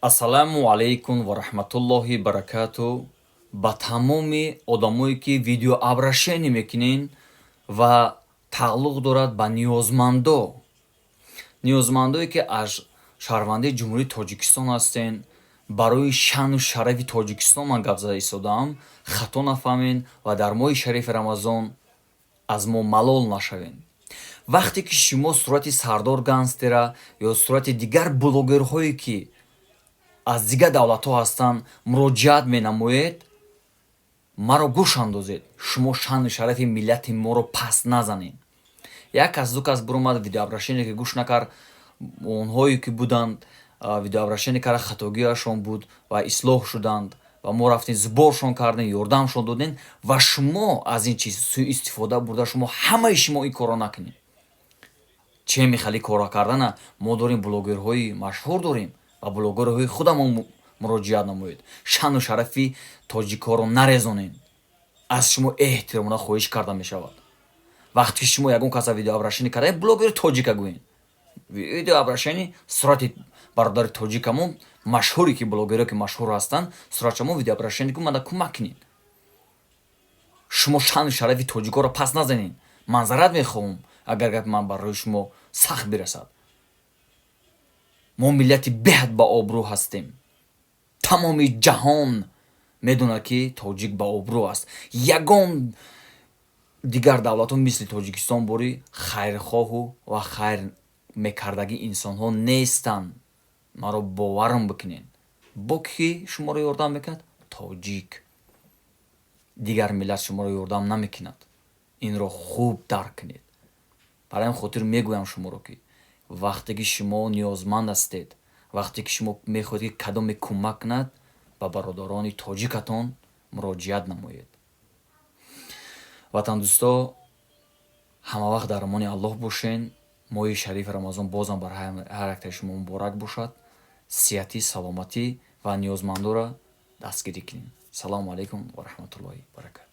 Ассаламу алейкум ва раҳматуллоҳи баракату. Ба тамоми одамое ки видеообращение мекунен ва тааллуқ дорад ба ниёзмандое ки аз шаҳрвандии ҷумҳурии Тоҷикистон ҳастен, барои шаъну шарафи Тоҷикистон ман гап зада истодаам, хато нафаҳмед ва дар моҳи шарифи Рамазон аз мо малол нашавед. Вақте ки шумо сурати Сардор Гангстера ё сурати дигар блогерҳое ки аз дигар давлатҳо ҳастанд муроҷиат менамоед, маро гӯш андозед. Шумо шаъну шарафи миллати моро паст назанед. Як кас ду кас биромад видеообращение ки гӯш накард, онҳое ки буданд видеообращение кара хатогиашон буд ва ислоҳ шуданд ва мо рафтем зуборшон кардем, ёрдамшон додем ва шумо аз ин чиз сӯистифода бурда шумо ҳамаи шумо ин корро накунед. Че мехали корро кардана? Мо дорем блогерҳои машҳур дорем ва блогерҳои худамон муроҷиат намоед. Шаъну шарафи тоҷикҳоро нарезонед. Аз шумо эҳтиромона хоҳиш карда мешавад. Вақте ки шумо ягон каса видеообращение карда, блогери тоҷика гӯед. Видеообращение сурати бародари тоҷикамон машҳуре ки блогерҳое ки машҳур ҳастанд, суратшамон видеообращение кун, мана кӯмак кунед. Шумо шаъну шарафи тоҷикҳоро пас назанед. Манзарат мехоҳам, агар гапи ман барои шумо сахт бирасад. мо миллати беҳад ба обрӯ ҳастем. Тамоми ҷаҳон медонад ки тоҷик ба обрӯ аст. Ягон дигар давлатҳо мисли Тоҷикистон бори хайрхоҳу ва хайр мекардагии инсонҳо нестанд. маро боварам бикунед. Бо кӣ шуморо ёрдам мекунад? Тоҷик. дигар миллат шуморо ёрдам намекунад. инро хуб дарк кунед. барои ин хотир мегӯям шуморо ки вақте ки шумо ниёзманд ҳастед, вақте ки шумо мехоҳед ки кадоме кӯмак кунад, ба бародарони тоҷикатон муроҷиат намоед. ватандӯсто, ҳамавақт дар амони Аллоҳ бошен. моҳи шарифи Рамазон бозам бар ҳар яктаи шумо муборак бошад. сиҳатӣ, саломатӣ ва ниёзмандора дастгирӣ кунед. Салому алейкум ва раҳматуллоҳи баракатуҳ.